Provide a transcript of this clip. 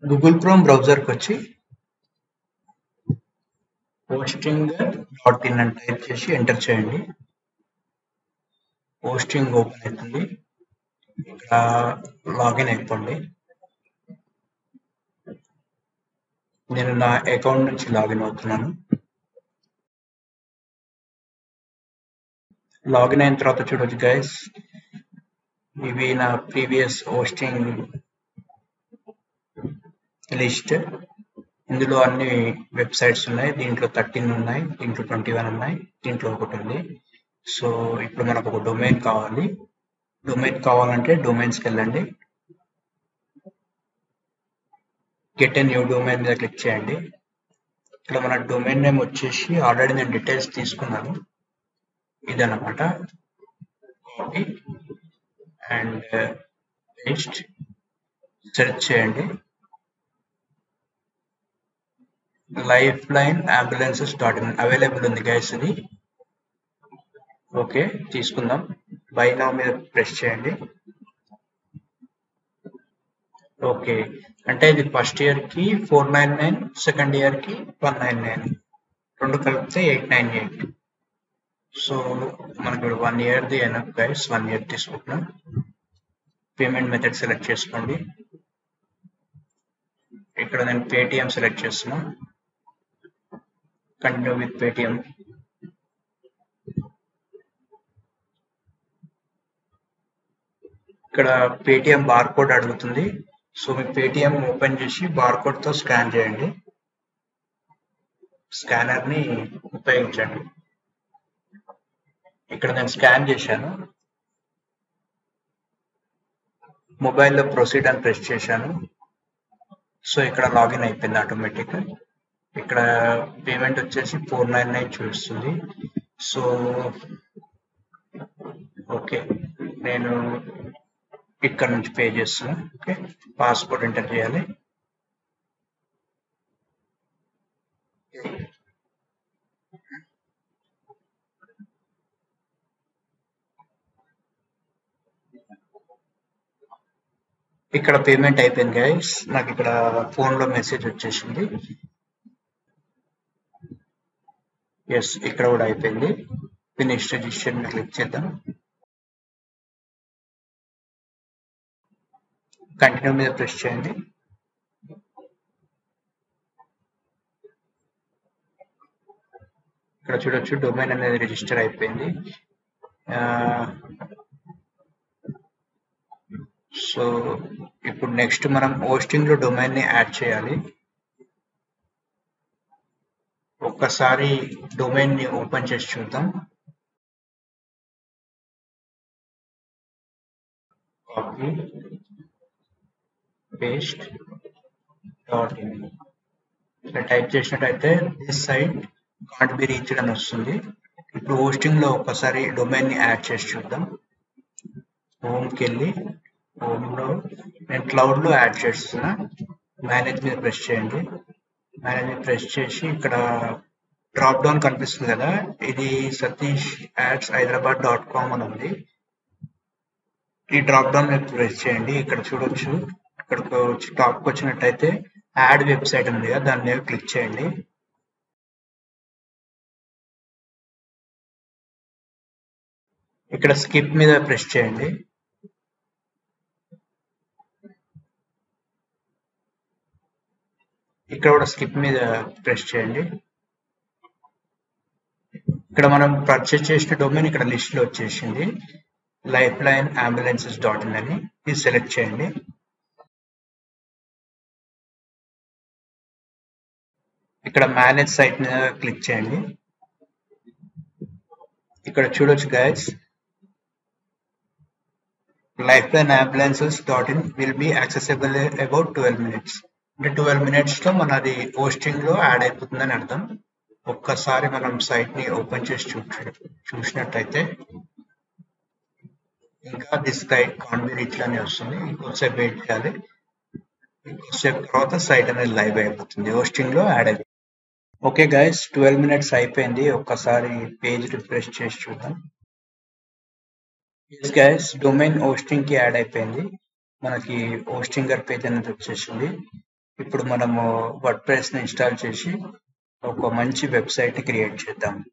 Google chrome బ్రౌజర్కి వచ్చి hosting.in అని type చేసి ఎంటర్ చేయండి. హోస్టింగ్ ఓపెన్ అవుతుంది. ఇక్కడ లాగిన్ అయిపోండి. నేను నా అకౌంట్ నుంచి లాగిన్ అవుతున్నాను. లాగిన్ అయిన తర్వాత చూడొచ్చు గైస్, ఇవి నా ప్రీవియస్ హోస్టింగ్ లిస్ట్. ఇందులో అన్ని వెబ్సైట్స్ ఉన్నాయి. దీంట్లో 13 ఉన్నాయి, దీంట్లో 21 ఉన్నాయి, దీంట్లో ఒకటి ఉంది. సో ఇప్పుడు మనకు ఒక డొమైన్ కావాలి. డొమైన్ కావాలంటే డొమైన్స్కి వెళ్ళండి. గెట్ ఏ న్యూ డొమైన్ మీద క్లిక్ చేయండి. ఇక్కడ మన డొమైన్ నేమ్ వచ్చేసి ఆల్రెడీ నేను డీటెయిల్స్ తీసుకున్నాను. ఇదన్నమాట. Copy and paste. సెర్చ్ చేయండి. లైఫ్లైన్ అంబులెన్సెస్.in అవైలబుల్ ఉంది గైస్ ఇది. ఓకే, తీసుకుందాం. బై నౌ మీద ప్రెస్ చేయండి. ఓకే, అంటే ఇది ఫస్ట్ ఇయర్ కి 499, సెకండ్ ఇయర్ కి 199, రెండు కలిపితే 898. సో మనకు 1 ఇయర్ది అయినా గైస్ 1 ఇయర్ తీసుకుంటున్నాం. పేమెంట్ మెథడ్ సెలెక్ట్ చేసుకోండి. ఇక్కడ నేను పేటిఎం సెలెక్ట్ చేస్తున్నా. Continue with Paytm. ఇక్కడ పేటిఎం బార్ కోడ్ అడుగుతుంది. సో మీ పేటిఎం ఓపెన్ చేసి బార్ కోడ్ తో స్కాన్ చేయండి. స్కానర్ ని ఉపయోగించండి. ఇక్కడ నేను స్కాన్ చేశాను. మొబైల్లో ప్రొసీడ్ అని ప్రెస్ చేశాను. సో ఇక్కడ లాగిన్ అయిపోయింది ఆటోమేటిక్. ఇక్కడ పేమెంట్ వచ్చేసి 499 చూపిస్తుంది. సో ఓకే, నేను ఇక్కడ నుంచి పే చేస్తున్నా. ఓకే, పాస్వర్డ్ ఎంటర్ చేయాలి. ఇక్కడ పేమెంట్ అయిపోయింది గైస్. నాకు ఇక్కడ ఫోన్ లో మెసేజ్ వచ్చేసింది. ఎస్, ఇక్కడ కూడా అయిపోయింది. ఫినిష్ రిజిస్ట్రేషన్ క్లిక్ చేద్దాం. కంటిన్యూ మీద ప్రెస్ చేయండి. ఇక్కడ చూడొచ్చు డొమైన్ అనేది రిజిస్టర్ అయిపోయింది. సో ఇప్పుడు నెక్స్ట్ మనం హోస్టింగ్ లో డొమైన్ ని యాడ్ చేయాలి. ఒక్కసారి డొమైన్ ని ఓపెన్ చేసి చూద్దాం. కాపీ పేస్ట్ .in ఇలా టైప్ చేసినట్టయితే this site can't be reached అని వస్తుంది. ఇప్పుడు హోస్టింగ్ లో ఒక్కసారి డొమైన్ ని యాడ్ చేసి చూద్దాం. హోమ్కి వెళ్ళి హోమ్ లో నేను క్లౌడ్ లో యాడ్ చేస్తున్నా. మేనేజ్ మీద ప్రెస్ చేయండి. మేనేజ్ మీద ప్రెస్ చేసి ఇక్కడ డ్రాప్ డౌన్ కనిపిస్తుంది కదా, ఇది సతీష్ యాడ్స్ హైదరాబాద్.com అని ఉంది. ఈ డ్రాప్ డౌన్ మీద ప్రెస్ చేయండి. ఇక్కడ చూడొచ్చు, ఇక్కడికి వచ్చి టాప్కి వచ్చినట్టయితే యాడ్ వెబ్సైట్ ఉంది కదా, దాని మీద క్లిక్ చేయండి. ఇక్కడ స్కిప్ మీద ప్రెస్ చేయండి. ఇక్కడ కూడా స్కిప్ మీద ప్రెస్ చేయండి. ఇక్కడ మనం పర్చేస్ చేసిన డొమైన్ ఇక్కడ లిస్ట్ లో వచ్చేసింది, లైఫ్లైన్ అంబులెన్సెస్.in అని. ఇది సెలెక్ట్ చేయండి. ఇక్కడ మేనేజ్ సైట్ మీద క్లిక్ చేయండి. ఇక్కడ చూడొచ్చు గైస్, లైఫ్లైన్ అంబులెన్సెస్.in will be accessible about 12 minutes. అంటే 12 minutes లో మనది హోస్టింగ్ లో యాడ్ అయిపోతుందని అర్థం. ఒక్కసారి మనం సైట్ ని ఓపెన్ చేసి చూసినట్టయితే ఇంకా this site can't be reached అని వస్తుంది. ఇంకొంచెం వెయిట్ చేయాలి. ఇంకొంచెం తర్వాత సైట్ అనేది లైవ్ అయిపోతుంది, హోస్టింగ్ లో యాడ్ అయిపోతుంది. ఓకే గైస్, 12 minutes అయిపోయింది. ఒక్కసారి పేజ్ రిఫ్రెష్ చేసి చూద్దాం. ఎస్ గైస్, డొమైన్ హోస్టింగ్ కి యాడ్ అయిపోయింది. మనకి హోస్టింగర్ పేజ్ అనేది వచ్చేసింది. ఇప్పుడు మనము వర్డ్ ప్రెస్ని ఇన్స్టాల్ చేసి ఒక మంచి వెబ్సైట్ని క్రియేట్ చేద్దాం.